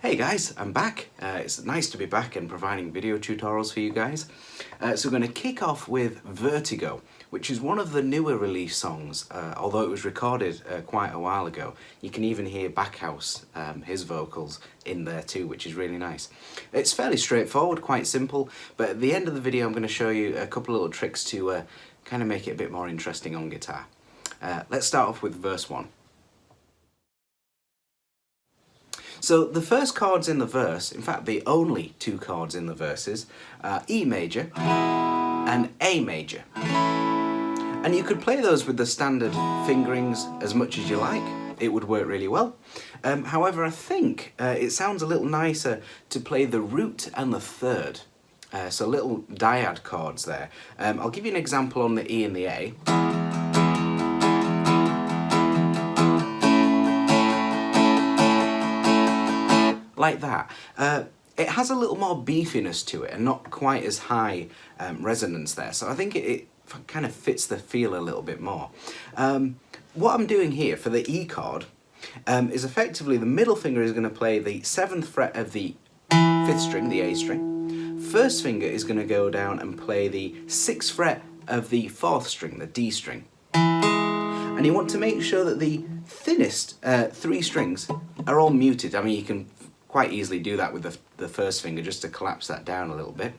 Hey guys, I'm back. It's nice to be back and providing video tutorials for you guys. So we're going to kick off with Vertigo, which is one of the newer release songs, although it was recorded quite a while ago. You can even hear Backhouse, his vocals, in there too, which is really nice. It's fairly straightforward, quite simple, but at the end of the video I'm going to show you a couple of little tricks to kind of make it a bit more interesting on guitar. Let's start off with verse 1. So the first chords in the verse, in fact the only two chords in the verses, are E major and A major. And you could play those with the standard fingerings as much as you like. It would work really well. However, I think it sounds a little nicer to play the root and the third. So little dyad chords there. I'll give you an example on the E and the A. Like that. It has a little more beefiness to it and not quite as high resonance there, so I think it kind of fits the feel a little bit more. What I'm doing here for the E chord is effectively the middle finger is going to play the 7th fret of the 5th string, the A string. First finger is going to go down and play the 6th fret of the 4th string, the D string. And you want to make sure that the thinnest 3 strings are all muted. I mean, you can quite easily do that with the first finger just to collapse that down a little bit.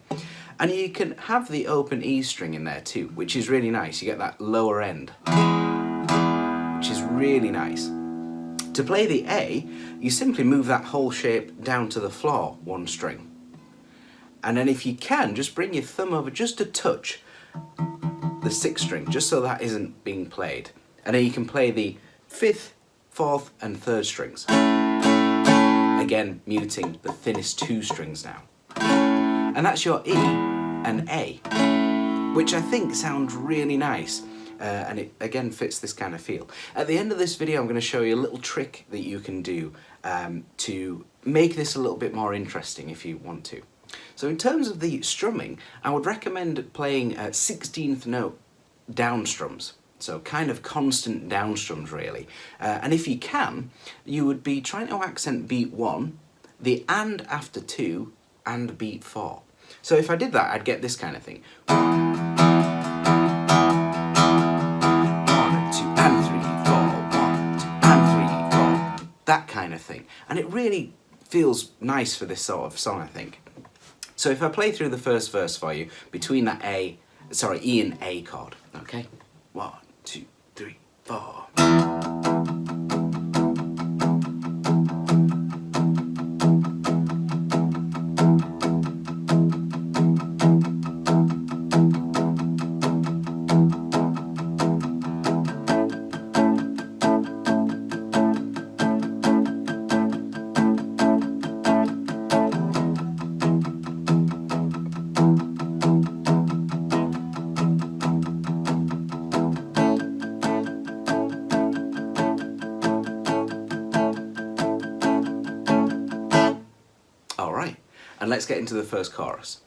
And you can have the open E string in there too, which is really nice. You get that lower end, which is really nice. To play the A, you simply move that whole shape down to the floor 1 string. And then if you can, just bring your thumb over just a touch the 6th string, just so that isn't being played. And then you can play the 5th, 4th and 3rd strings. Again, muting the thinnest 2 strings now. And that's your E and A, which I think sounds really nice. And it again fits this kind of feel. At the end of this video I'm going to show you a little trick that you can do to make this a little bit more interesting if you want to. So in terms of the strumming, I would recommend playing 16th note down strums. So kind of constant down strums really. And if you can, you would be trying to accent beat 1, the and after 2, and beat 4. So if I did that, I'd get this kind of thing. 1, 2, and 3, 4, 1, 2, and 3, 4. That kind of thing. And it really feels nice for this sort of song, I think. So if I play through the first verse for you, between that E and A chord, okay? 1, 2, 3, 4. Alright, and let's get into the first chorus.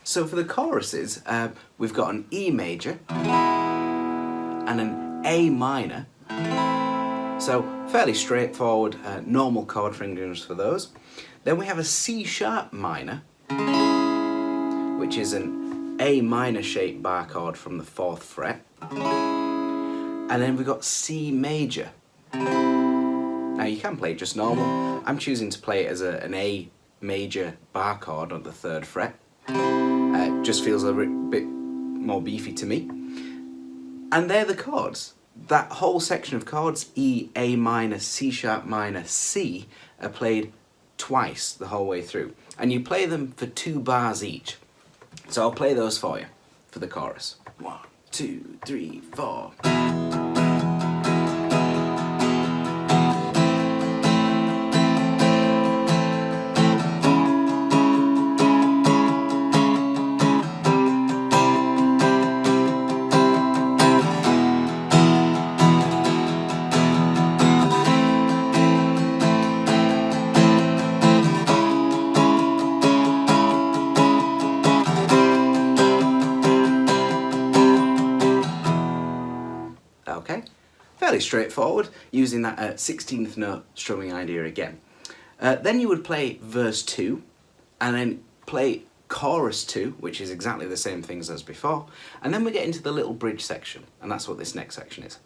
So for the choruses, we've got an E major and an A minor. So fairly straightforward, normal chord fingerings for those. Then we have a C sharp minor, which is an A minor shaped bar chord from the 4th fret. And then we've got C major. Now you can play it just normal. I'm choosing to play it as an A major bar chord on the 3rd fret. It just feels a bit more beefy to me. And they're the chords. That whole section of chords, E, A minor, C sharp minor, C, are played twice the whole way through. And you play them for 2 bars each. So I'll play those for you for the chorus. 1, 2, 3, 4. fairly straightforward, using that 16th note strumming idea again. Then you would play verse 2, and then play chorus 2, which is exactly the same things as before, and then we get into the little bridge section, and that's what this next section is.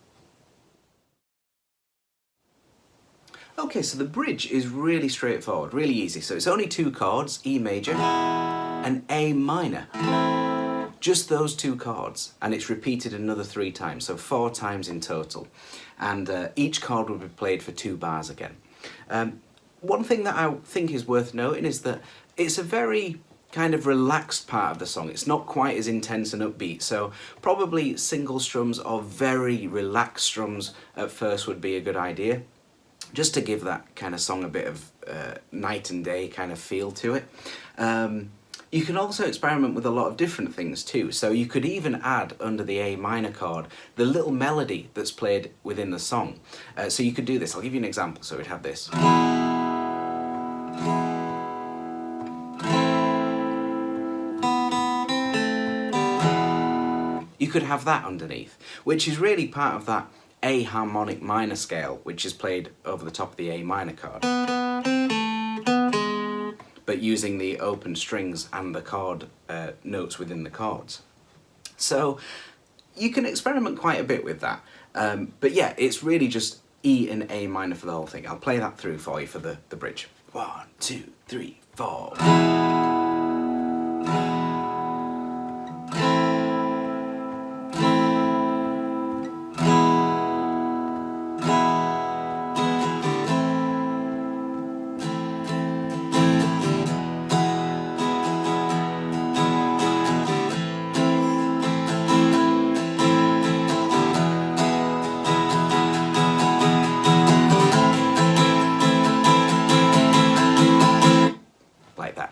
Okay, so the bridge is really straightforward, really easy. So it's only 2 chords, E major and A minor. Just those 2 chords, and it's repeated another 3 times, so 4 times in total. And each chord will be played for 2 bars again. One thing that I think is worth noting is that it's a very kind of relaxed part of the song. It's not quite as intense and upbeat, so probably single strums or very relaxed strums at first would be a good idea, just to give that kind of song a bit of night and day kind of feel to it. You can also experiment with a lot of different things too, so you could even add under the A minor chord the little melody that's played within the song. So you could do this. I'll give you an example. So we'd have this. You could have that underneath, which is really part of that A harmonic minor scale, which is played over the top of the A minor chord, but using the open strings and the chord notes within the chords. So you can experiment quite a bit with that, but yeah, it's really just E and A minor for the whole thing. I'll play that through for you for the bridge. 1, 2, 3, 4.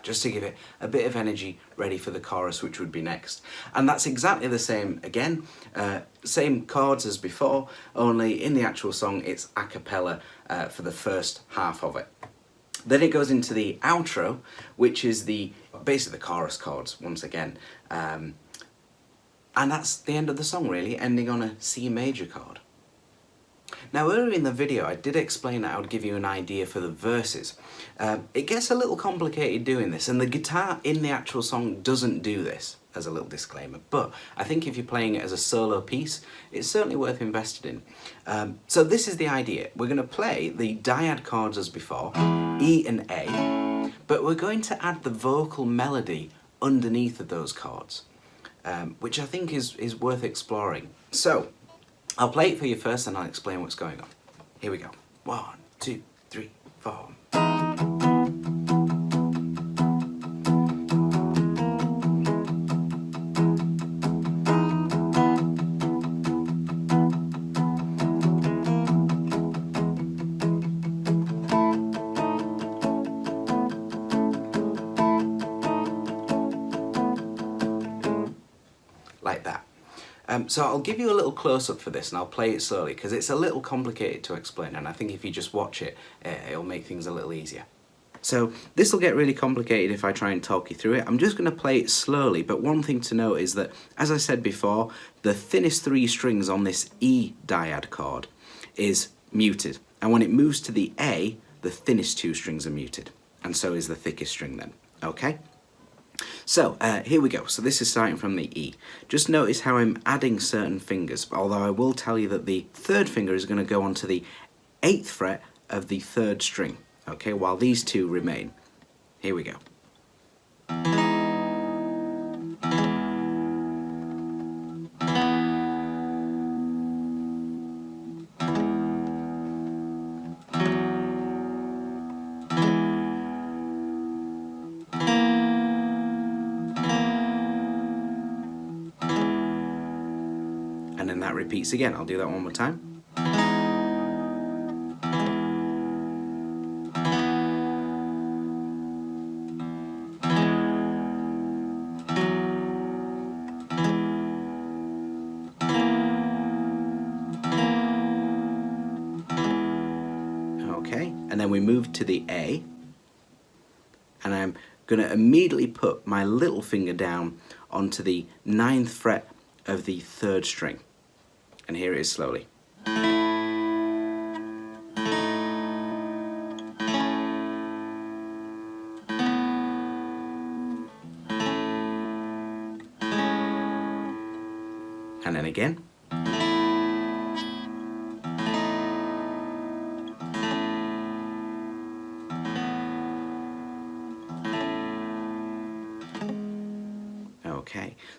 Just to give it a bit of energy ready for the chorus, which would be next. And that's exactly the same again, same chords as before, only in the actual song it's a cappella for the first half of it. Then it goes into the outro, which is basically the chorus chords once again. And that's the end of the song really, ending on a C major chord. Now earlier in the video I did explain that I would give you an idea for the verses. It gets a little complicated doing this, and the guitar in the actual song doesn't do this, as a little disclaimer, but I think if you're playing it as a solo piece, it's certainly worth investing in. So this is the idea. We're going to play the dyad chords as before, E and A, but we're going to add the vocal melody underneath of those chords, which I think is worth exploring. So I'll play it for you first and I'll explain what's going on. Here we go. 1, 2, 3, 4. Like that. So I'll give you a little close-up for this and I'll play it slowly because it's a little complicated to explain, and I think if you just watch it, it'll make things a little easier. So this will get really complicated if I try and talk you through it. I'm just going to play it slowly, but one thing to note is that, as I said before, the thinnest 3 strings on this E dyad chord is muted, and when it moves to the A, the thinnest 2 strings are muted, and so is the thickest string then, okay? So here we go. So this is starting from the E. Just notice how I'm adding certain fingers, although I will tell you that the 3rd finger is going to go onto the 8th fret of the 3rd string, okay, while these 2 remain. Here we go. And then that repeats again. I'll do that one more time. Okay, and then we move to the A, and I'm going to immediately put my little finger down onto the 9th fret of the 3rd string. And here it is slowly.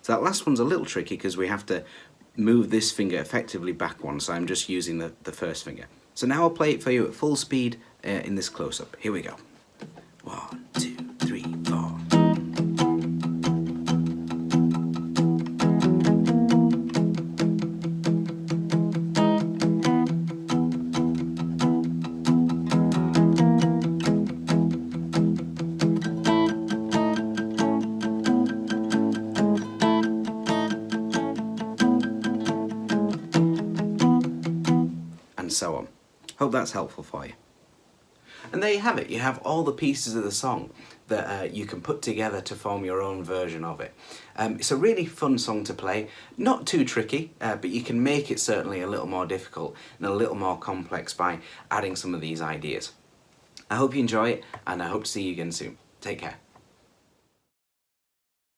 So that last one's a little tricky because we have to move this finger effectively back one, so I'm just using the first finger. So now I'll play it for you at full speed in this close-up. Here we go. 1, 2, 3, 4. And so on. Hope that's helpful for you. And there you have it. You have all the pieces of the song that you can put together to form your own version of it. It's a really fun song to play. Not too tricky, but you can make it certainly a little more difficult and a little more complex by adding some of these ideas. I hope you enjoy it, and I hope to see you again soon. Take care.